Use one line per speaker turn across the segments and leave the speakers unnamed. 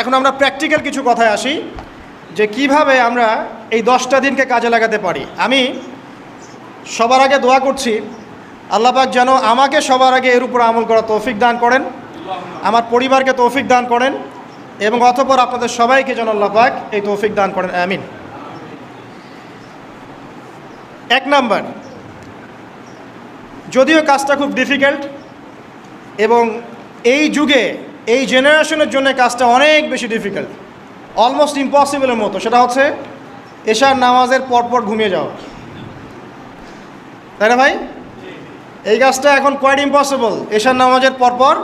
এখন আমরা প্র্যাকটিক্যাল কিছু কথায় আসি যে কিভাবে আমরা এই 10টা দিনকে কাজে লাগাতে পারি। আমি সবার আগে দোয়া করছি আল্লাহ পাক যেন আমাকে সবার আগে এর উপর আমল করার তৌফিক দান করেন, আমার পরিবারকে তৌফিক দান করেন এবং অতঃপর আপনাদের সবাইকে যেন আল্লাহ পাক এই তৌফিক দান করেন, আমিন। 1 নাম্বার, যদিও কাজটা খুব ডিফিকাল্ট এবং এই যুগে এই জেনারেশনের জন্য কাজটা অনেক বেশি ডিফিকাল্ট, অলমোস্ট ইম্পসিবলের মতো, সেটা হচ্ছে এশার নামাজের পরপর ঘুমিয়ে যাওয়া, তাই না ভাই? এই কাজটা এখন কোয়াইট ইম্পসিবল, এশার নামাজের পরপর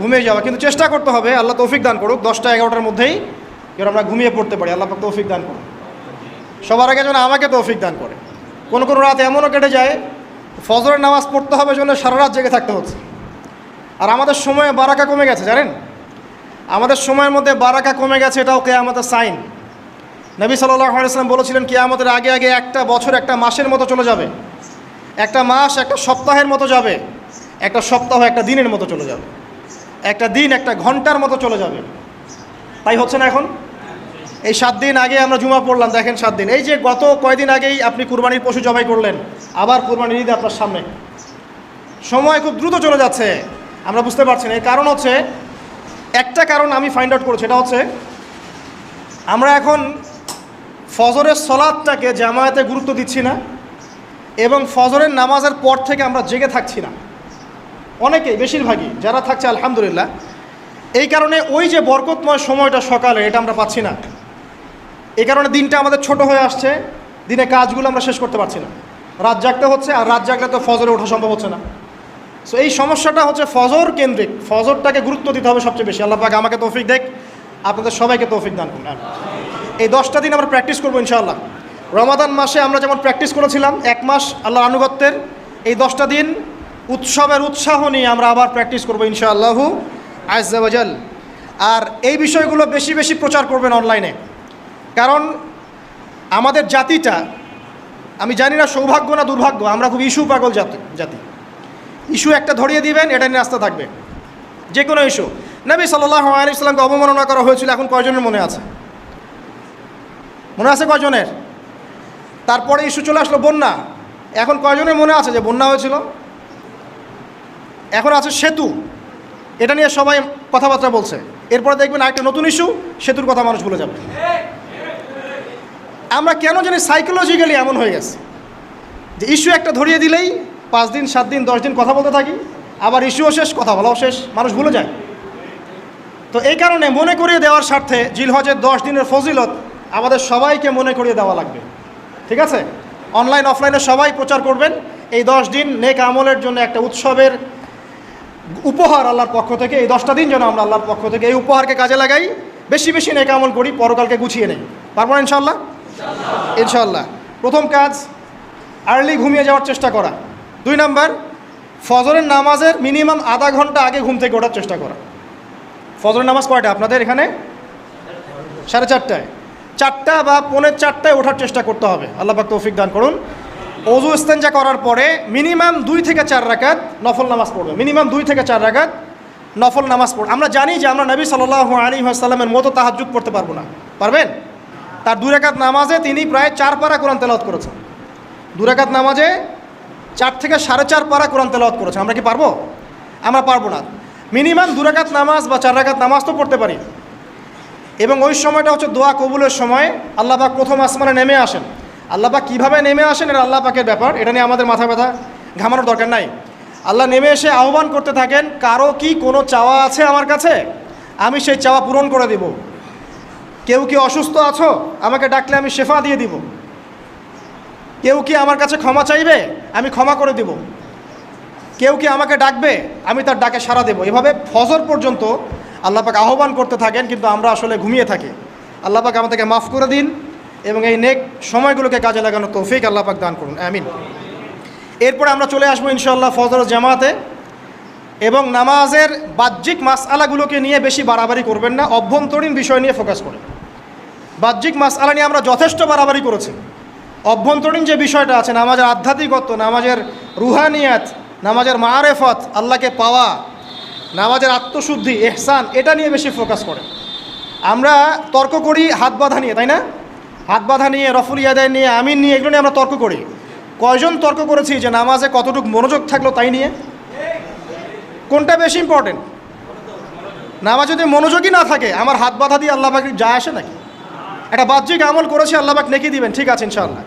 ঘুমিয়ে যাওয়া। কিন্তু চেষ্টা করতে হবে, আল্লাহ তৌফিক দান করুক, 10টা 11টার মধ্যেই যেন আমরা ঘুমিয়ে পড়তে পারি। আল্লাহ পাক তৌফিক দান করুক, সবার আগে যেন আমাকে তৌফিক দান করে। কোনো কোনো রাত এমনও কেটে যায় ফজরের নামাজ পড়তে হবে জন্য সারা রাত জেগে থাকতে হচ্ছে। আর আমাদের সময়ে বারাকা কমে গেছে, জানেন? আমাদের সময়ের মধ্যে বারাকা কমে গেছে, এটাও কিয়ামতের সাইন। নবী সাল্লাল্লাহু আলাইহি ওয়াসাল্লাম বলেছিলেন কিয়ামতের আগে আগে একটা বছর একটা মাসের মতো চলে যাবে, একটা মাস একটা সপ্তাহের মতো যাবে, একটা সপ্তাহ একটা দিনের মতো চলে যাবে, একটা দিন একটা ঘন্টার মতো চলে যাবে। তাই হচ্ছে না এখন? এই 7 দিন আগে আমরা জুমা পড়লাম, দেখেন 7 দিন। এই যে গত কয়দিন আগেই আপনি কুরবানির পশু জবাই করলেন, আবার কুরবানির ঈদ আপনার সামনে, সময় খুব দ্রুত চলে যাচ্ছে, আমরা বুঝতে পারছি না। এর কারণ হচ্ছে, একটা কারণ আমি ফাইন্ড আউট করেছি, এটা হচ্ছে আমরা এখন ফজরের সলাতটাকে জামায়াতে গুরুত্ব দিচ্ছি না এবং ফজরের নামাজের পর থেকে আমরা জেগে থাকছি না, অনেকেই, বেশিরভাগই যারা থাকছে আলহামদুলিল্লাহ। এই কারণে ওই যে বরকতময় সময়টা সকালে, এটা আমরা পাচ্ছি না। এই কারণে দিনটা আমাদের ছোট হয়ে আসছে, দিনে কাজগুলো আমরা শেষ করতে পারছি না, রাত জাগতে হচ্ছে, আর রাত জাগলে তো ফজরে ওঠা সম্ভব হচ্ছে না। সো এই সমস্যাটা হচ্ছে ফজর কেন্দ্রিক, ফজরটাকে গুরুত্ব দিতে হবে সবচেয়ে বেশি। আল্লাহ পাক আমাকে তৌফিক দেখ, আপনাদের সবাইকে তৌফিক দান করুন। এই 10টা দিন আমরা প্র্যাকটিস করবো ইনশাআল্লাহ। রমাদান মাসে আমরা যেমন প্র্যাকটিস করেছিলাম 1 মাস আল্লাহর আনুগত্যের, এই 10টা দিন উৎসবের উৎসাহ নিয়ে আমরা আবার প্র্যাকটিস করবো ইনশাআল্লাহু আজ্জা ওয়া জাল। আর এই বিষয়গুলো বেশি বেশি প্রচার করবেন অনলাইনে, কারণ আমাদের জাতিটা, আমি জানি না সৌভাগ্য না দুর্ভাগ্য, আমরা খুব ইস্যু পাগল জাতি। ইস্যু একটা ধরিয়ে দিবেন, এটা নিয়ে আসতে থাকবে, যে কোনো ইস্যু। নবী সাল্লাল্লাহু আলাইহি ওয়াসাল্লামকে অবমাননা করা হয়েছিল, এখন কয়জনের মনে আছে? মনে আছে কয়জনের? তারপরে ইস্যু চলে আসলো বন্যা, এখন কয়জনের মনে আছে যে বন্যা হয়েছিল? এখন আছে সেতু, এটা নিয়ে সবাই কথাবার্তা বলছে। এরপরে দেখবেন আরেকটা নতুন ইস্যু, সেতুর কথা মানুষ ভুলে যাবে। আমরা কেন জানি সাইকোলজিক্যালি এমন হয়ে গেছে যে ইস্যু একটা ধরিয়ে দিলেই 5 দিন 7 দিন 10 দিন কথা বলতে থাকি, আবার ইস্যুও শেষ, কথা বলাও শেষ, মানুষ ভুলে যায়। তো এই কারণে মনে করিয়ে দেওয়ার স্বার্থে জিলহজের 10 দিনের ফজিলত আমাদের সবাইকে মনে করিয়ে দেওয়া লাগবে, ঠিক আছে? অনলাইন অফলাইনে সবাই প্রচার করবেন। এই 10 দিন নেক আমলের জন্য একটা উৎসবের উপহার আল্লাহর পক্ষ থেকে, এই 10টা দিন যেন আমরা আল্লাহর পক্ষ থেকে এই উপহারকে কাজে লাগাই, বেশি বেশি নেক আমল করি, পরকালকে গুছিয়ে নেই। পারবো না ইনশাআল্লাহ? ইনশাআল্লাহ। প্রথম কাজ, আর্লি ঘুমিয়ে যাওয়ার চেষ্টা করা। 2 নাম্বার, ফজরের নামাজের মিনিমাম আধা ঘন্টা আগে ঘুম থেকে ওঠার চেষ্টা করা। ফজরের নামাজ কয়টা আপনাদের এখানে? 4:30টায়, 4টা বা 4:45টায় ওঠার চেষ্টা করতে হবে। আল্লাহ পাক তৌফিক দান করুন। ওযু ইস্তেঞ্জা করার পরে মিনিমাম 2 থেকে 4 রাকাত নফল নামাজ পড়বে, মিনিমাম 2 থেকে 4 রাকাত নফল নামাজ পড়বে। আমরা জানি যে আমরা নবী সাল্লাল্লাহু আলাইহি ওয়াসাল্লামের মতো তাহাজ্জুদ পড়তে পারবো না, পারবেন? তার 2 রাকাত নামাজে তিনি প্রায় 4 পারা কোরআন তেলাওয়াত করেছেন। 2 রাকাত নামাজে 4 থেকে 4.5 পারা কোরআন তেলাওয়াত করেছেন। আমরা কি পারবো? আমরা পারবো না। মিনিমাম 2 রাকাত নামাজ বা 4 রাকাত নামাজ তো পড়তে পারি। এবং ওই সময়টা হচ্ছে দোয়া কবুলের সময়। আল্লাহ পাক প্রথম আসমানে নেমে আসেন। আল্লাহ পাক কীভাবে নেমে আসেন এটা আল্লাহ পাকের ব্যাপার, এটা নিয়ে আমাদের মাথা ব্যথা ঘামানোর দরকার নাই। আল্লাহ নেমে এসে আহ্বান করতে থাকেন, কারো কি কোনো চাওয়া আছে আমার কাছে, আমি সেই চাওয়া পূরণ করে দেব। কেউ কি অসুস্থ আছো, আমাকে ডাকলে আমি শেফা দিয়ে দিব। কেউ কি আমার কাছে ক্ষমা চাইবে, আমি ক্ষমা করে দেব। কেউ কি আমাকে ডাকবে, আমি তার ডাকে সাড়া দেব। এভাবে ফজর পর্যন্ত আল্লাহ পাক আহ্বান করতে থাকেন, কিন্তু আমরা আসলে ঘুমিয়ে থাকি। আল্লাহ পাক আমাদেরকে মাফ করে দিন এবং এই নেক সময়গুলোকে কাজে লাগানোর তৌফিক আল্লাহ পাক দান করুন, আমিন। এরপরে আমরা চলে আসবো ইনশাআল্লাহ ফজর জামাতে। এবং নামাজের বাহ্যিক মাসআলাগুলোকে নিয়ে বেশি বাড়াবাড়ি করবেন না, অভ্যন্তরীণ বিষয় নিয়ে ফোকাস করেন। বাহ্যিক মাসআলা নিয়ে আমরা যথেষ্ট বাড়াবাড়ি করেছি, অভ্যন্তরীণ যে বিষয়টা আছে, নামাজের আধ্যাত্মিকত্ব, নামাজের রুহানিয়াত, নামাজের মারেফত, আল্লাহকে পাওয়া, নামাজের আত্মশুদ্ধি, ইহসান, এটা নিয়ে বেশি ফোকাস করেন। আমরা তর্ক করি হাত বাঁধা নিয়ে, তাই না? হাত বাঁধা নিয়ে, রফুল ইয়াদায় নিয়ে, আমিন নিয়ে, এগুলো নিয়ে আমরা তর্ক করি। কয়জন তর্ক করেছি যে নামাজে কতটুকু মনোযোগ থাকলো তাই নিয়ে? কোনটা বেশি ইম্পর্টেন্ট? নামাজ যদি মনোযোগই না থাকে, আমার হাত বাঁধা দিয়ে আল্লাহ পাক যায় আসে নাকি? একটা বাহ্যিক আমল করেছি, আল্লাহ পাক নেকি দিবেন, ঠিক আছে ইনশাআল্লাহ।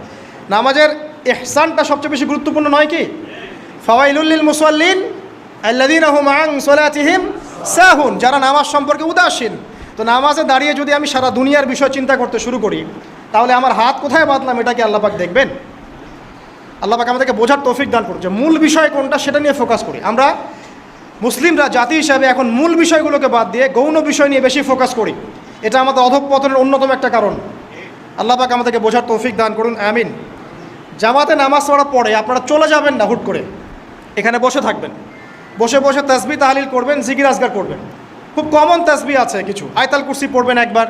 নামাজের ইহসানটা সবচেয়ে বেশি গুরুত্বপূর্ণ নয় কি? ফাওয়াইলুল লিল মুসাল্লিন আল্লাযীনা হুম আন সালাতিহিম সাহুন, যারা নামাজ সম্পর্কে উদাসীন। তো নামাজে দাঁড়িয়ে যদি আমি সারা দুনিয়ার বিষয় চিন্তা করতে শুরু করি, তাহলে আমার হাত কোথায় বাঁধলাম এটা কি আল্লাহ পাক দেখবেন? আল্লাহ পাক আমাদেরকে বোঝার তৌফিক দান করুন যে মূল বিষয় কোনটা সেটা নিয়ে ফোকাস করি। আমরা মুসলিমরা জাতি হিসাবে এখন মূল বিষয়গুলোকে বাদ দিয়ে গৌণ বিষয় নিয়ে বেশি ফোকাস করি। এটা আমাদের অধঃপতনের অন্যতম একটা কারণ। আল্লাহ পাক আমাদেরকে বোঝার তৌফিক দান করুন, আমিন। জামাতে নামাজ পড়ার পরে আপনারা চলে যাবেন না হুট করে, এখানে বসে থাকবেন। বসে বসে তাসবিহ তাহলিল করবেন, জিকির আজগার করবেন। খুব কমন তাসবিহ আছে কিছু, আয়াতুল কুরসি পড়বেন একবার,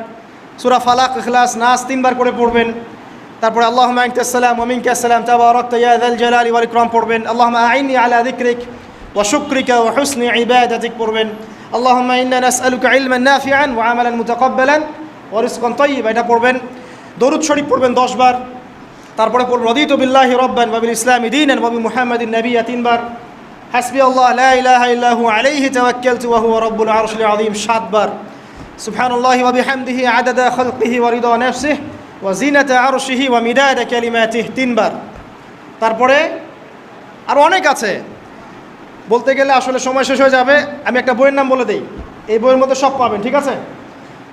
সূরা ফালাক, ইখলাস, নাস 3 বার করে পড়বেন। তারপরে আল্লাহুম্মা আনতাস সালাম ওয়া মিনকাস সালাম তাবারাকতা ইয়া যাল জালালি ওয়াল ইকরাম পড়বেন। আল্লাহুম্মা আইন্নি আলা যিকরিক ওয়া শুকরিকা ওয়া হুসনি ইবাদাতিক পড়বেন। আল্লাহুম্মা ইন্না নাসআলুকা ইলমান নাফিআন ওয়া আমালান মুতাকাব্বালান ওয়া রিজকান তাইয়্যিবা, এটা পড়বেন। দরুদ শরীফ পড়বেন 10 বার। তারপরে পড়বেন রাদিতু বিল্লাহি রাব্বান ওয়া বিল ইসলামি দীনান ওয়া বি মুহাম্মাদিন নাবিয়্যা 3 বার। হাসবি আল্লাহ লা ইলাহা ইল্লা হু আলাইহি তাওয়াক্কালতু ওয়া হুয়া রাব্বুল আরশিল আযীম 7 বার। সুবহানাল্লাহি ওয়া বিহামদিহি আদাদা খালকিহি ওয়া রিদা নাফসিহি ওয়া জিনাতা আরশিহি ওয়া মিদাদা কালিমাতিহি 3 বার। তারপরে আর অনেক আছে, বলতে গেলে আসলে সময় শেষ হয়ে যাবে। আমি একটা বইয়ের নাম বলে দিই, এই বইয়ের মধ্যে সব পাবেন, ঠিক আছে?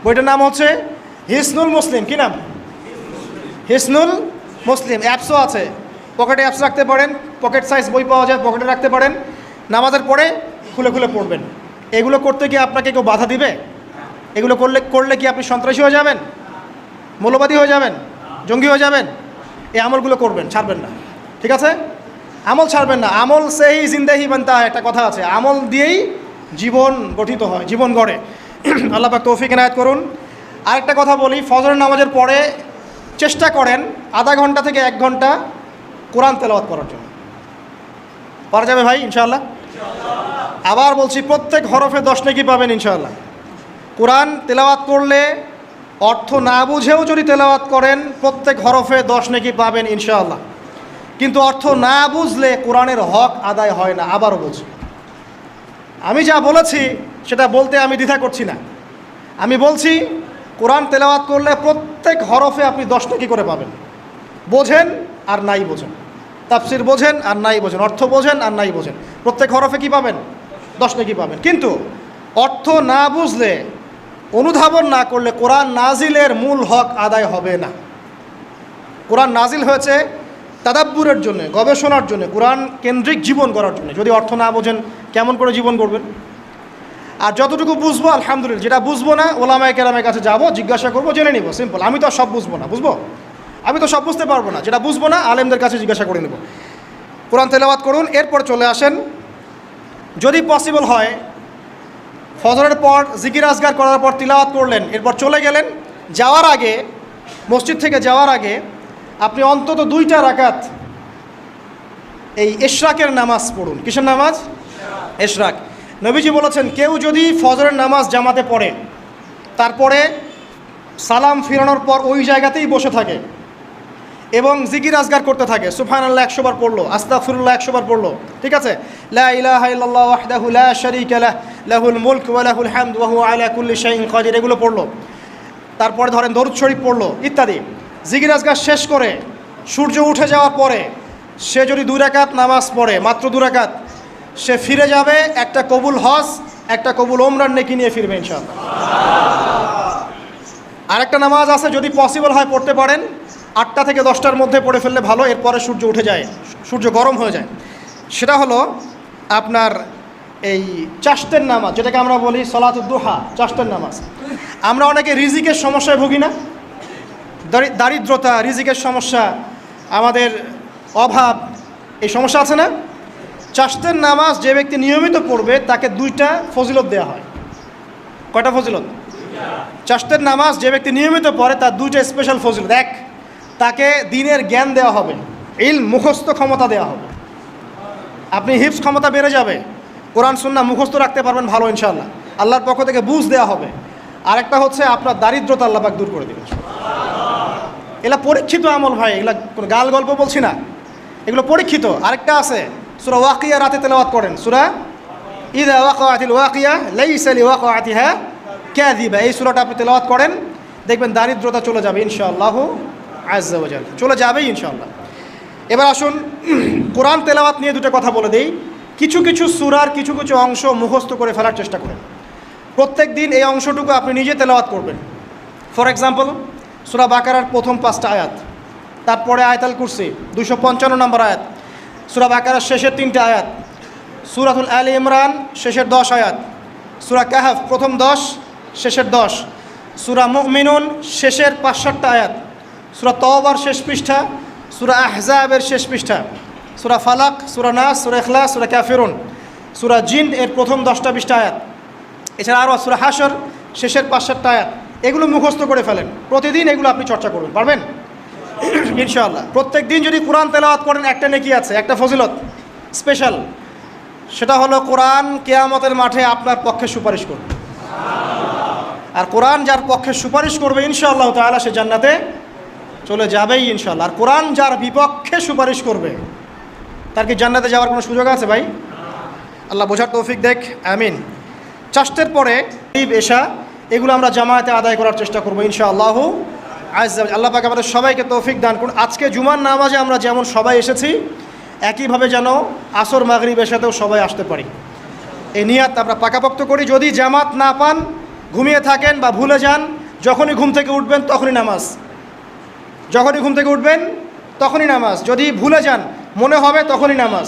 বইটার নাম হচ্ছে হিসনুল মুসলিম। কি নাম? হিসনুল মুসলিম। অ্যাপসও আছে, পকেটে অ্যাপস রাখতে পারেন, পকেট সাইজ বই পাওয়া যায়, পকেটে রাখতে পারেন। নামাজের পরে খুলে খুলে পড়বেন। এগুলো করতে গিয়ে আপনাকে কেউ বাধা দিবে? এগুলো করলে কি আপনি সন্ত্রাসী হয়ে যাবেন, মৌলবাদী হয়ে যাবেন, জঙ্গি হয়ে যাবেন? এই আমলগুলো করবেন, ছাড়বেন না, ঠিক আছে? আমল ছাড়বেন না। আমল সেই জিন্দাহি বানতা, একটা কথা আছে, আমল দিয়েই জীবন গঠিত হয়, জীবন গড়ে। আল্লাহ পাক তৌফিক এনায়েত করুন। আরেকটা কথা বলি, ফজরের নামাজের পরে চেষ্টা করেন আধা ঘন্টা থেকে 1 ঘন্টা কোরআন তেলাওয়াত করার জন্য। পারা যাবে ভাই ইনশাআল্লাহ? আবার বলছি, প্রত্যেক হরফে 10 নেকি পাবেন ইনশাআল্লাহ। কোরআন তেলাওয়াত করলে, অর্থ না বুঝেও যদি তেলাওয়াত করেন, প্রত্যেক হরফে 10 নেকি পাবেন ইনশাআল্লাহ। কিন্তু অর্থ না বুঝলে কোরআনের হক আদায় হয় না। আবারও বলছি, আমি যা বলেছি সেটা বলতে আমি দ্বিধা করছি না। আমি বলছি কোরআন তেলাওয়াত করলে প্রত্যেক হরফে আপনি 10 নেকি করে পাবেন। বোঝেন আর নাই বোঝেন, তাফসির বোঝেন আর নাই বোঝেন, অর্থ বোঝেন আর নাই বোঝেন, প্রত্যেক হরফে কি পাবেন? 10 নেকি পাবেন। কিন্তু অর্থ না বুঝলে, অনুধাবন না করলে কোরআন নাজিলের মূল হক আদায় হবে না। কোরআন নাজিল হয়েছে তাদাব্বুরের জন্য, গবেষণার জন্য, কোরআন কেন্দ্রিক জীবন গড়ার জন্য। যদি অর্থ না বোঝেন কেমন করে জীবন গড়বেন? আর যতটুকু বুঝবো আলহামদুলিল্লাহ, যেটা বুঝবো না ওলামায়ে কেরামের কাছে যাবো, জিজ্ঞাসা করবো, জেনে নিব, সিম্পল। আমি তো সব বুঝবো না, বুঝবো? আমি তো সব বুঝতে পারবো না, যেটা বুঝবো না আলেমদের কাছে জিজ্ঞাসা করে নেব। কোরআন তেলাওয়াত করুন। এরপর চলে আসেন, যদি পসিবল হয়, ফজরের পর জিকির আজগার করার পর তিলাওয়াত করলেন, এরপর চলে গেলেন, যাওয়ার আগে, মসজিদ থেকে যাওয়ার আগে আপনি অন্তত 2টা রাকাত এই ইশরাকের নামাজ পড়ুন। কিসের নামাজ? ইশরাক। নবীজি বলেছেন, কেউ যদি ফজরের নামাজ জামাতে পড়ে, তারপরে সালাম ফিরানোর পর ওই জায়গাতেই বসে থাকে এবং জিকির আজগার করতে থাকে, সুবহানাল্লাহ 100 বার পড়লো, আস্তাগফিরুল্লাহ 100 বার পড়লো, ঠিক আছে, লা ইলাহা ইল্লাল্লাহ ওয়াহদাহু লা শারীকা লাহ লাহুল মুলক ওয়া লাহুল হামদ ওয়া হুয়া আলা কুল্লি শাইইন কাদির, এগুলো পড়লো। তারপরে ধরেন দরুদ শরীফ পড়লো ইত্যাদি। জিকির আজগার শেষ করে সূর্য উঠে যাওয়ার পরে সে যদি 2 রাকাত নামাজ পড়ে, মাত্র 2 রাকাত, সে ফিরে যাবে একটা কবুল হজ, একটা কবুল ওমরার নেকি নিয়ে ফিরবে ইনশাআল্লাহ। আরেকটা নামাজ আছে, যদি পসিবল হয় পড়তে পারেন, 8টা থেকে 10টার মধ্যে পড়ে ফেললে ভালো, এরপরে সূর্য উঠে যায়, সূর্য গরম হয়ে যায়। সেটা হলো আপনার এই চাশতের নামাজ, যেটাকে আমরা বলি সলাতুদ দুহা, চাশতের নামাজ। আমরা অনেকে রিজিকের সমস্যায় ভুগি না? দারিদ্রতা, রিজিকের সমস্যা, আমাদের অভাব, এই সমস্যা আছে না? চাশতের নামাজ যে ব্যক্তি নিয়মিত পড়বে তাকে 2টা ফজিলত দেওয়া হয়। কয়টা ফজিলত? চাশতের নামাজ যে ব্যক্তি নিয়মিত পড়ে তার 2টা স্পেশাল ফজিলত। 1, তাকে দ্বীনের জ্ঞান দেওয়া হবে, ইলম মুখস্থ ক্ষমতা দেওয়া হবে। আপনি হিফজ ক্ষমতা বেড়ে যাবে, কোরআন সুন্নাহ মুখস্থ রাখতে পারবেন ভালো ইনশাআল্লাহ, আল্লাহর পক্ষ থেকে বুঝ দেওয়া হবে। আরেকটা হচ্ছে আপনার দারিদ্রতা আল্লাহ পাক দূর করে দেবেন। এগুলা পরীক্ষিত আমল ভাই, এগুলা কোনো গাল গল্প বলছি না, এগুলো পরীক্ষিত। আরেকটা আছে সূরা ওয়াকিয়া, রাতে তেলাওয়াত করেন, সূরা ইযা ওয়াকাআতিল ওয়াকিয়া লাইসা লিওয়াকাআতিহা কাযিবা, এই সূরাটা আপনি তেলাওয়াত করেন, দেখবেন দারিদ্রতা চলে যাবে ইনশাআল্লাহ আযজা ওয়া জাল, চলে যাবেই ইনশাআল্লাহ। এবার আসুন কোরআন তেলাওয়াত নিয়ে দুটো কথা বলে দেই। কিছু কিছু সূরার কিছু কিছু অংশ মুখস্থ করে ফেলার চেষ্টা করেন। প্রত্যেক দিন এই অংশটুকু আপনি নিজে তেলাওয়াত করবেন। ফর এক্সাম্পল, সূরা বাকারার প্রথম 5টা আয়াত, তারপরে আয়াতুল কুরসি 255 নম্বর আয়াত, সূরা বাকারার শেষের 3টা আয়াত, সূরাতুল আলে ইমরান শেষের 10 আয়াত, সূরা কাহফ প্রথম 10 শেষের 10, সূরা মুমিনুন শেষের 5-7টা আয়াত, সূরা তওবার শেষ পৃষ্ঠা, সূরা আহজাবের শেষ পৃষ্ঠা, সূরা ফালাক, সূরা নাস, সূরা ইখলাস, সূরা কাফিরুন, সূরা জিন এর প্রথম 10টা-20টা আয়াত, এছাড়া আরও সূরা হাশর শেষের 5-7টা আয়াত। এগুলো মুখস্থ করে ফেলেন, প্রতিদিন এগুলো আপনি চর্চা করবেন, পারবেন ইনশাআল্লাহ। প্রত্যেক দিন যদি কোরআন তেলাওয়াত করেন একটা নেকি আছে, একটা ফজিলত স্পেশাল, সেটা হলো কোরআন কিয়ামতের মাঠে আপনার পক্ষে সুপারিশ করবে। আর কোরআন যার পক্ষে সুপারিশ করবে ইনশাআল্লাহ তাআলা সে জান্নাতে চলে যাবেই ইনশাআল্লাহ। আর কোরআন যার বিপক্ষে সুপারিশ করবে তার কি জান্নাতে যাওয়ার কোনো সুযোগ আছে ভাই? আল্লাহ বোঝার তৌফিক দেখ, আমিন। চাষটের পরে এশা এগুলো আমরা জামায়াতে আদায় করার চেষ্টা করবো ইনশাআল্লাহ আযজা। আল্লাহ পাক আমাদের সবাইকে তৌফিক দান করুন। আজকে জুমার নামাজে আমরা যেমন সবাই এসেছি, একইভাবে যেন আসর মাগরিব এশাতেও সবাই আসতে পারি, এই নিয়াত আমরা পাকাপোক্ত করি। যদি জামাত না পান, ঘুমিয়ে থাকেন বা ভুলে যান, যখনই ঘুম থেকে উঠবেন তখনই নামাজ, যখনই ঘুম থেকে উঠবেন তখনই নামাজ। যদি ভুলে যান, মনে হবে তখনই নামাজ।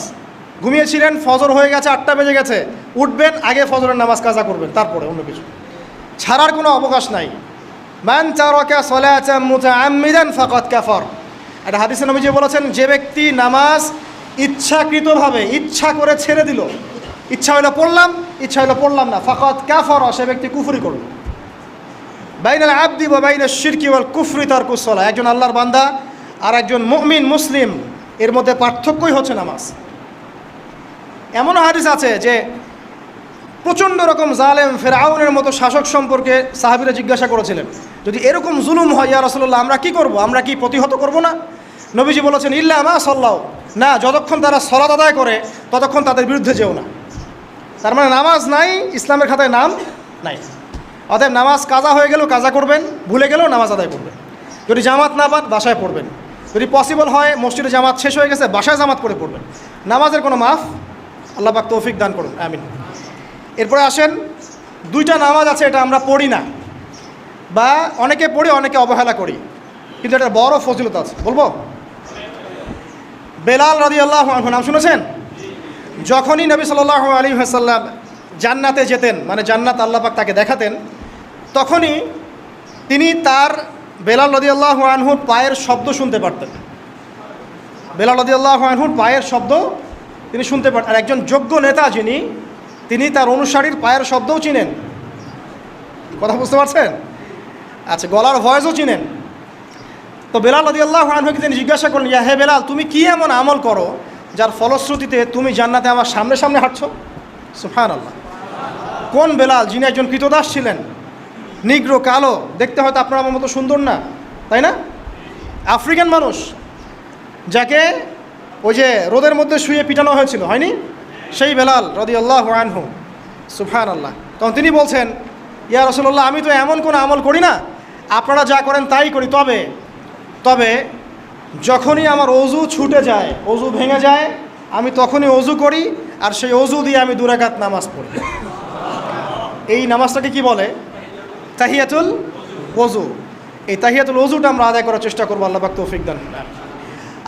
ঘুমিয়েছিলেন, ফজর হয়ে গেছে, 8টা বেজে গেছে, উঠবেন, আগে ফজরের নামাজ কাজা করবেন, তারপরে অন্য কিছু ছাড়ার কোনো অবকাশ নাই। মান তারাকা সালাতাম মুতাআম্মিদান ফাকাদ কাফার, একটা হাদিসে নবীজি বলেছেন, যে ব্যক্তি নামাজ ইচ্ছাকৃতভাবে ইচ্ছা করে ছেড়ে দিল, ইচ্ছা হইলো পড়লাম, ইচ্ছা হইলো পড়লাম না, ফাকাদ কাফার, সে ব্যক্তি কুফরি করল। বাইনাল আবদি ওয়া বাইনাশ শিরকি ওয়াল কুফরি তারকুস সালাহ, একজন আল্লাহর বান্দা আর একজন মুমিন মুসলিম এর মধ্যে পার্থক্যই হচ্ছে নামাজ। এমনও হাদিস আছে যে প্রচণ্ড রকম জালেম ফেরাউনের মতো শাসক সম্পর্কে সাহাবীরা জিজ্ঞাসা করেছিলেন, যদি এরকম জুলুম হয় ইয়া রাসূলুল্লাহ, আমরা কি করব? আমরা কি প্রতিহত করব না? নবীজি বলেছেন, ইল্লা মা সাল্লাও, না, যতক্ষণ তারা সালাত আদায় করে ততক্ষণ তাদের বিরুদ্ধে যেও না। তার মানে নামাজ নাই, ইসলামের খাতায় নাম নাই। অতএব নামাজ কাজা হয়ে গেলেও কাজা করবেন, ভুলে গেলেও নামাজ আদায় করবেন। যদি জামাত না পান বাসায় পড়বেন, যদি পসিবল হয় মসজিদে জামাত শেষ হয়ে গেছে বাসায় জামাত করে পড়বেন। নামাজের কোনো মাফ, আল্লাহ পাক তৌফিক দান করুন, আমিন। এরপরে আসেন, 2টা নামাজ আছে এটা আমরা পড়ি না, বা অনেকে পড়ি অনেকে অবহেলা করি, কিন্তু এটা বড় ফজিলত আছে, বলবো। বেলাল রাদিয়াল্লাহু আনহু নাম শুনেছেন? যখনই নবী সাল্লাল্লাহু আলাইহি ওয়াসাল্লাম জান্নাতে যেতেন, মানে জান্নাত আল্লাহ পাক তাকে দেখাতেন, তখনই তিনি তার বেলাল রাদিয়াল্লাহু আনহুর পায়ের শব্দ শুনতে পারতেন। বেলাল রাদিয়াল্লাহু আনহুর পায়ের শব্দ তিনি শুনতে পারতেন। আর একজন যোগ্য নেতা যিনি, তিনি তার অনুসারীর পায়ের শব্দও চিনেন। কথা বুঝতে পারছেন? আচ্ছা, গলার ভয়েসও চিনেন। তো বেলাল রাদিয়াল্লাহু আনহুকে তিনি জিজ্ঞাসা করলেন, ইয়া হে বেলাল, তুমি কি এমন আমল করো যার ফলশ্রুতিতে তুমি জান্নাতে আমার সামনে সামনে হাঁটছো? সুবহানাল্লাহ। কোন বেলাল? যিনি একজন কৃতদাস ছিলেন, নিগ্রো, কালো, দেখতে হয়তো আপনার আমার মতো সুন্দর না, তাই না? আফ্রিকান মানুষ, যাকে ওই যে রোদের মধ্যে শুয়ে পিটানো হয়েছিল, হয়নি? সেই বেলাল রাদিয়াল্লাহু আনহু, সুবহানাল্লাহ। তখন তিনি বলছেন, ইয়া রাসূলুল্লাহ, আমি তো এমন কোনো আমল করি না, আপনারা যা করেন তাই করি, তবে যখনই আমার অজু ছুটে যায়, অজু ভেঙে যায়, আমি তখনই অজু করি, আর সেই অজু দিয়ে আমি 2 রাকাত নামাজ পড়ি। এই নামাজটাকে কি বলে? তাহিয়াতুল ওযু। এই তাহিয়াতুল ওযুটা আমরা আদায় করার চেষ্টা করবো, আল্লাহ পাক তৌফিক দান।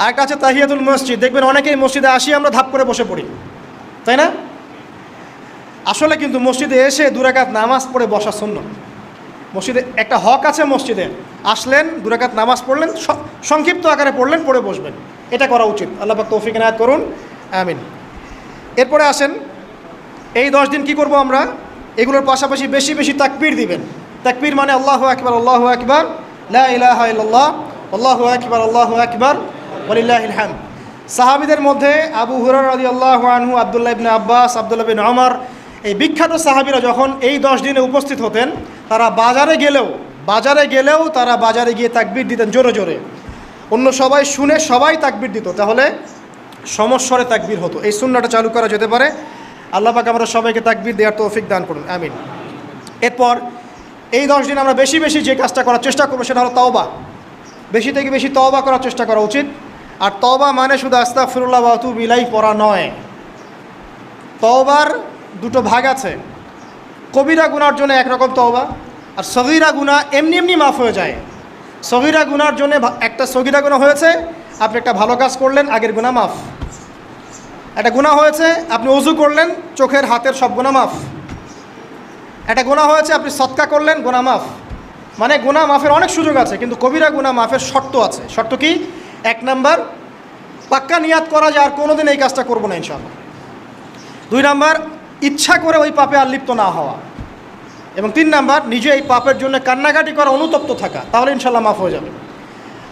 আরেকটা আছে তাহিয়াতুল মসজিদ। দেখবেন অনেকেই মসজিদে আসি আমরা ধাপ করে বসে পড়ি, তাই না? আসলে কিন্তু মসজিদে এসে 2 রাকাত নামাজ পড়ে বসা সুন্নাত। মসজিদে একটা হক আছে, মসজিদে আসলেন 2 রাকাত নামাজ পড়লেন, সংক্ষিপ্ত আকারে পড়লেন, পড়ে বসবেন, এটা করা উচিত। আল্লাহ পাক তৌফিক এনায়েত করুন, আমিন। এরপরে আসেন, এই 10 দিন কি করব আমরা? এগুলোর পাশাপাশি বেশি বেশি তাকবীর দিবেন। তাকবীর মানে আল্লাহু আকবার, আল্লাহু আকবার, লা ইলাহা ইল্লাল্লাহ, আল্লাহু আকবার, আল্লাহু আকবার, ওয়ালিল্লাহিল হামদ। সাহাবীদের মধ্যে আবু হুরায়রা রাদিয়াল্লাহু আনহু, আব্দুল্লাহ ইবনে আব্বাস, আব্দুল্লাহ বিন ওমর, এই বিখ্যাত সাহাবীরা যখন এই 10 দিনে উপস্থিত হতেন, তারা বাজারে গেলেও তারা বাজারে গিয়ে তাকবীর দিতেন জোরে জোরে, অন্য সবাই শুনে সবাই তাকবীর দিত, তাহলে সমস্বরে তাকবীর হতো। এই সুন্নাহটা চালু করা যেতে পারে। আল্লাহ পাক আমরা সবাইকে তাকবীর দেওয়ার তৌফিক দান করুন, আমিন। এরপর এই 10 দিন আমরা বেশি বেশি যে কাজটা করার চেষ্টা করবো সেটা হলো তওবা। বেশি থেকে বেশি তওবা করার চেষ্টা করা উচিত। আর তওবা মানে শুধু আস্তাগফিরুল্লাহ ওয়া আতুবু ইলাইহি পড়া নয়। তওবার দুটো ভাগ আছে, কবিরা গুনার জন্য একরকম তওবা, আর সগীরা গুনাহ এমনি এমনি মাফ হয়ে যায়। সগীরা গুনার জন্য একটা সগীরা গুনাহ হয়েছে, আপনি একটা ভালো কাজ করলেন, আগের গুনাহ মাফ। একটা গুনাহ হয়েছে, আপনি ওযু করলেন, চোখের হাতের সব গুনাহ মাফ। একটা গুনাহ হয়েছে, আপনি সদকা করলেন, গুনাহ মাফ। মানে গুনাহ মাফের অনেক সুযোগ আছে, কিন্তু কবিরা গুনাহ মাফের শর্ত আছে। শর্ত কি? 1 নাম্বার, পাক্কা নিয়াত করা যে আর কোনোদিন এই কাজটা করবো না ইনশাআল্লাহ। 2 নাম্বার, ইচ্ছা করে ওই পাপে আর লিপ্ত না হওয়া। এবং 3 নাম্বার, নিজে এই পাপের জন্য কান্নাকাটি করা, অনুতপ্ত থাকা, তাহলে ইনশাআল্লাহ মাফ হয়ে যাবে।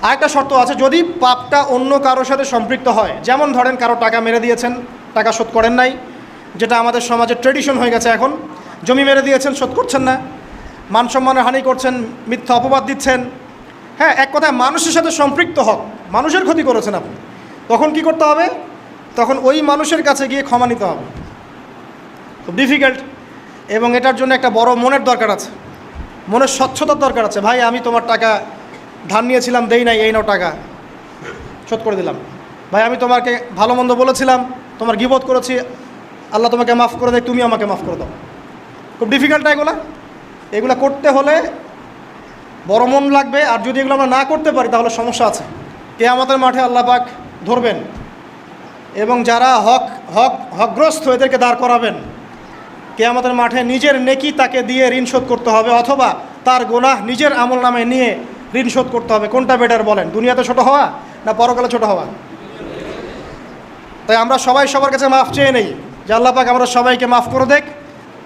আরেকটা শর্ত আছে, যদি পাপটা অন্য কারোর সাথে সম্পৃক্ত হয়, যেমন ধরেন কারো টাকা মেরে দিয়েছেন, টাকা শোধ করেন নাই, যেটা আমাদের সমাজের ট্রেডিশন হয়ে গেছে এখন। জমি মেরে দিয়েছেন, শোধ করছেন না, মান সম্মানের হানি করছেন, মিথ্যা অপবাদ দিচ্ছেন, হ্যাঁ, এক কথায় মানুষের সাথে সম্পৃক্ত হক, মানুষের ক্ষতি করেছেন আপনি, তখন কি করতে হবে? তখন ওই মানুষের কাছে গিয়ে ক্ষমা নিতে হবে। খুব ডিফিকাল্ট, এবং এটার জন্য একটা বড় মনের দরকার আছে, মনের স্বচ্ছতার দরকার আছে। ভাই, আমি তোমার টাকা ধার নিয়েছিলাম, দেই নাই, এই নাও টাকা, শোধ করে দিলাম। ভাই, আমি তোমাকে ভালো মন্দ বলেছিলাম, তোমার গীবত করেছি, আল্লাহ তোমাকে মাফ করে দেয়, তুমি আমাকে মাফ করে দাও। খুব ডিফিকাল্ট না এগুলা করতে হলে বড় মন লাগবে। আর যদি এগুলো আমরা না করতে পারি তাহলে সমস্যা আছে। কিয়ামতের মাঠে আল্লাহ পাক ধরবেন, এবং যারা হকগ্রস্ত এদেরকে দাঁড় করাবেন। কিয়ামতের মাঠে নিজের নেকি তাকে দিয়ে ঋণ শোধ করতে হবে, অথবা তার গুনাহ নিজের আমল নামে নিয়ে ঋণ শোধ করতে হবে। কোনটা বেটার বলেন? দুনিয়াতে ছোট হওয়া না পরকালে ছোট হওয়া? তাই আমরা সবাই সবার কাছে মাফ চেয়ে নেই যে আল্লাহ পাক আমরা সবাইকে মাফ করে দেখ।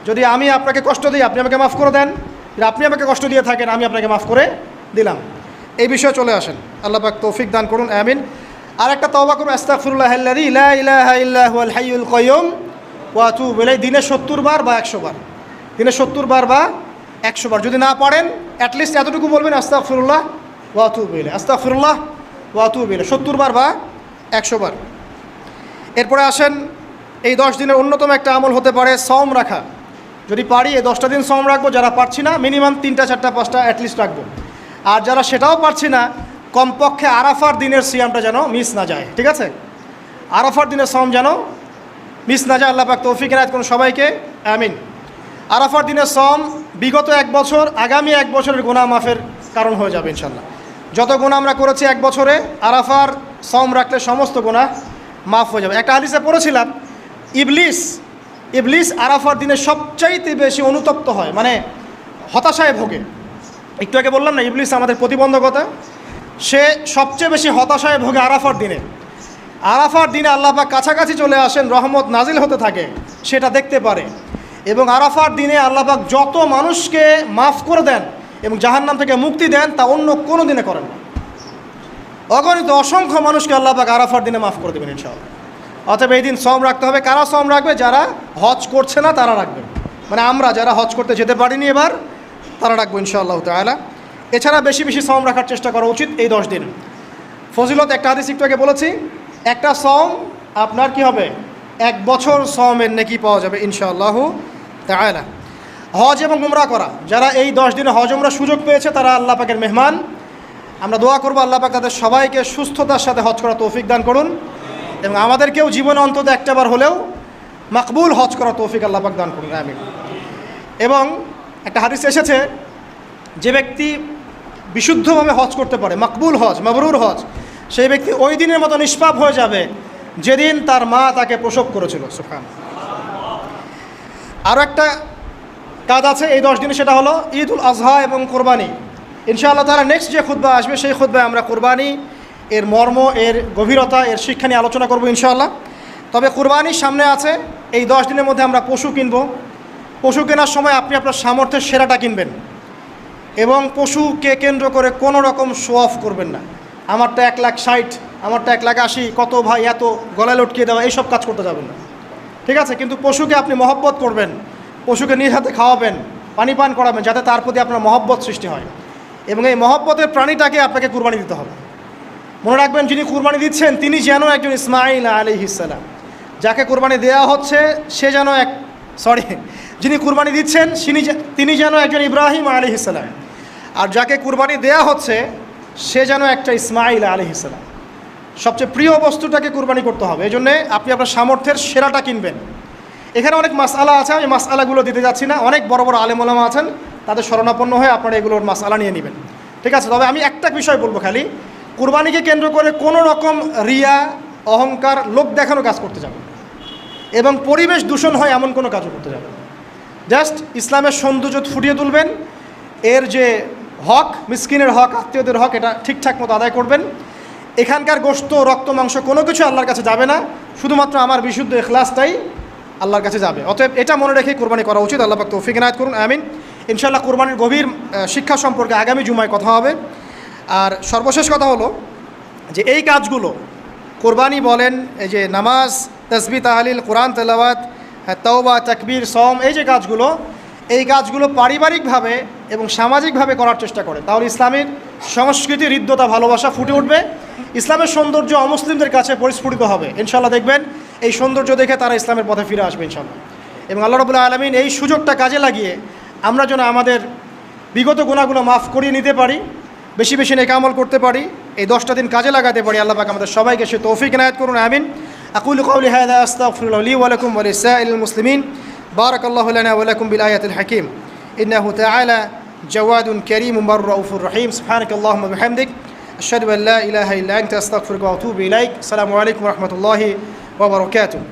যদি আমি আপনাকে কষ্ট দিই, আপনি আমাকে মাফ করে দেন। যদি আপনি আমাকে কষ্ট দিয়ে থাকেন, আমি আপনাকে মাফ করে দিলাম। এই বিষয়ে চলে আসেন। আল্লাহ পাক তৌফিক দান করুন, আমিন। আর একটা তওবা করুন, আস্তাগফিরুল্লাহাল্লাযী লা ইলাহা ইল্লা হুয়াল হাইয়ুল কাইয়্যুম ওয়া আতুবু ইলাইহি, দিনে 70 বার বা 100 বার, দিনে 70 বার বা 100 বার। যদি না পারেন, অ্যাটলিস্ট এতটুকু বলবেন, আস্তাগফিরুল্লাহ ওয়া আতুবু ইলাইহি, আস্তাগফিরুল্লাহ ওয়া আতুবু ইলাইহি, 70 বার বা 100 বার। এরপরে আসেন, এই 10 দিনের অন্যতম একটা আমল হতে পারে সওম রাখা। যদি পারি এই 10টা দিন সওম রাখবো, যারা পারছি না মিনিমাম 3টা 4টা 5টা অ্যাটলিস্ট রাখবো। আর যারা সেটাও পারছি না, কমপক্ষে আরাফার দিনের সিয়ামটা যেন মিস না যায়, ঠিক আছে? আরাফার দিনের সওম যেন মিস না যায়। আল্লাহ পাক তৌফিক এনায়েত করুন সবাইকে, আমিন। আরাফার দিনের সওম বিগত 1 বছর, আগামী 1 বছরের গুনাহ মাফের কারণ হয়ে যাবে ইনশাল্লাহ। যত গুনাহ আমরা করেছি 1 বছরে, আরাফার সওম রাখলে সমস্ত গুনাহ মাফ হয়ে যাবে। একটা হাদিসে পড়েছিলাম, ইবলিস আরাফার দিনে সবচাইতে বেশি অনুতপ্ত হয়, মানে হতাশায় ভোগে। একটু আগে বললাম না, ইবলিস আমাদের প্রতিবন্ধকতা, সে সবচেয়ে বেশি হতাশায় ভোগে আরাফার দিনে। আরাফার দিনে আল্লাহ পাক কাছাকাছি চলে আসেন, রহমত নাজিল হতে থাকে, সেটা দেখতে পারে। এবং আরাফার দিনে আল্লাহ পাক যত মানুষকে মাফ করে দেন এবং জাহান্নাম থেকে মুক্তি দেন, তা অন্য কোনো দিনে করেন না। অগণিত অসংখ্য মানুষকে আল্লাহ পাক আরাফার দিনে মাফ করে দেবেন ইনশাআল্লাহ। অতএব এই দিন সওম রাখতে হবে। কারা সওম রাখবে? যারা হজ করছে না তারা রাখবে, মানে আমরা যারা হজ করতে যেতে পারিনি এবার, তারা রাখবো ইনশাআল্লাহ তাআলা। এছাড়া বেশি বেশি সওম রাখার চেষ্টা করা উচিত এই 10 দিন। ফজিলত একটা হাদিস একটু আগে বলেছি, একটা সওম আপনার কি হবে? 1 বছর সওমের নেকি পাওয়া যাবে ইনশাআল্লাহ তাআলা। হজ এবং উমরা করা, যারা এই 10 দিনে হজ উমরা সুযোগ পেয়েছে, তারা আল্লাহ পাকের মেহমান। আমরা দোয়া করবো আল্লাহ পাক তাদের সবাইকে সুস্থতার সাথে হজ করা তৌফিক দান করুন, এবং আমাদেরকেও জীবনে অন্তত একটাবার হলেও মাকবুল হজ করা তৌফিক আল্লাহ পাক দান করুন, আমিন। এবং একটা হাদিস এসেছে, যে ব্যক্তি বিশুদ্ধভাবে হজ করতে পারে, মাকবুল হজ, মাবরুর হজ, সেই ব্যক্তি ওই দিনের মতো নিষ্পাপ হয়ে যাবে যেদিন তার মা তাকে প্রসব করেছিল। সুবহানাল্লাহ। আরও একটা কাজ আছে এই 10 দিনে, সেটা হলো ঈদুল আজহা এবং কোরবানি। ইনশাআল্লাহ তাআলা নেক্সট যে খুতবা আসবে, সেই খুতবায় আমরা কোরবানি, এর মর্ম, এর গভীরতা, এর শিক্ষা নিয়ে আলোচনা করবো ইনশাআল্লাহ। তবে কোরবানির সামনে আছে, এই 10 দিনের মধ্যে আমরা পশু কিনবো। পশু কেনার সময় আপনি আপনার সামর্থ্যের সেরাটা কিনবেন, এবং পশুকে কেন্দ্র করে কোনো রকম শো অফ করবেন না। আমারটা 1,60,000, আমারটা 1,80,000, কত ভাই এত গলায় লটকিয়ে দেওয়া, এইসব কাজ করতে যাবেন না, ঠিক আছে? কিন্তু পশুকে আপনি মহব্বত করবেন, পশুকে নিজ হাতে খাওয়াবেন, পানি পান করাবেন, যাতে তার প্রতি আপনার মহব্বত সৃষ্টি হয়, এবং এই মহব্বতের প্রাণীটাকে আপনাকে কুরবানি দিতে হবে। মনে রাখবেন, যিনি কুরবানি দিচ্ছেন তিনি যেন একজন ইসমাঈল আলাইহিস সালাম, যাকে কুরবানি দেওয়া হচ্ছে সে যেন যিনি কুরবানি দিচ্ছেন তিনি যেন একজন ইব্রাহিম আলাইহিস সালাম, আর যাকে কুরবানি দেয়া হচ্ছে সে যেন একটা ইসমাঈল আলাইহিস সালাম। সবচেয়ে প্রিয় বস্তুটাকে কুরবানি করতে হবে। এই জন্যে আপনি আপনার সামর্থ্যের সেরাটা কিনবেন। এখানে অনেক মাসআলা আছে, আমি মাসআলাগুলো দিতে যাচ্ছি না। অনেক বড় বড় আলেম ওলামা আছেন, তাদের শরণাপন্ন হয়ে আপনারা এগুলোর মাসআলা নিয়ে নেবেন, ঠিক আছে? তবে আমি একটা বিষয় বলবো, খালি কুরবানিকে কেন্দ্র করে কোনো রকম রিয়া, অহংকার, লোক দেখানো কাজ করতে যাবেন, এবং পরিবেশ দূষণ হয় এমন কোনো কাজও করতে যাবেন। জাস্ট ইসলামের সৌন্দর্য ফুটিয়ে তুলবেন, এর যে হক, মিসকিনের হক, আত্মীয়দের হক, এটা ঠিকঠাক মতো আদায় করবেন। এখানকার গোশত, রক্ত, মাংস কোনো কিছু আল্লাহর কাছে যাবে না, শুধুমাত্র আমার বিশুদ্ধ ইখলাসটাই আল্লাহর কাছে যাবে। অতএব এটা মনে রেখে কোরবানি করা উচিত। আল্লাহ পাক তৌফিক ইনায়াত করুন, আমিন। ইনশাআল্লাহ কোরবানির গভীর শিক্ষা সম্পর্কে আগামী জুমায় কথা হবে। আর সর্বশেষ কথা হলো যে এই কাজগুলো, কোরবানি বলেন, এই যে নামাজ, তাসবিহ, তাহলিল, কোরআন তেলাওয়াত, তাওবা, তাকবীর, সওম, এই কাজগুলো পারিবারিকভাবে এবং সামাজিকভাবে করার চেষ্টা করে, তাহলে ইসলামের সংস্কৃতি, হৃদ্যতা, ভালোবাসা ফুটে উঠবে। ইসলামের সৌন্দর্য অমুসলিমদের কাছে পরিস্ফুটিত হবে। ইনশাআল্লাহ দেখবেন এই সৌন্দর্য দেখে তারা ইসলামের পথে ফিরে আসবে ইনশাআল্লাহ। এবং আল্লাহ রাব্বুল আলামিন এই সুযোগটা কাজে লাগিয়ে আমরা যেন আমাদের বিগত গুনাহগুলো মাফ করিয়ে নিতে পারি, বেশি বেশি নেক আমল করতে পারি, এই 10টা দিন কাজে লাগাতে পারি। আল্লাহ পাক আমাদের সবাইকে সে তৌফিক ইনায়াত করুন, আমিন। আকুলু কওলি হাযা আস্তাগফিরুল্লাহ লি ওয়া লাকুম ওয়া লিসাইরিল মুসলিমিন। বারাকাল্লাহু লানা ওয়া লাকুম বিল আয়াতিল হাকীম। ইন্নাহু তাআলা জাওয়াদুন কারীমুন রাউফুর রহিম। সুবহানাকাল্লাহুম্মা ওয়া বিহামদিক, আশহাদু আল্লা ইলাহা ইল্লা আনতা আস্তাগফিরুকা ওয়া আতুবু ইলাইক। আসসালামু আলাইকুম ওয়া রাহমাতুল্লাহি ওয়া বারাকাতুহু।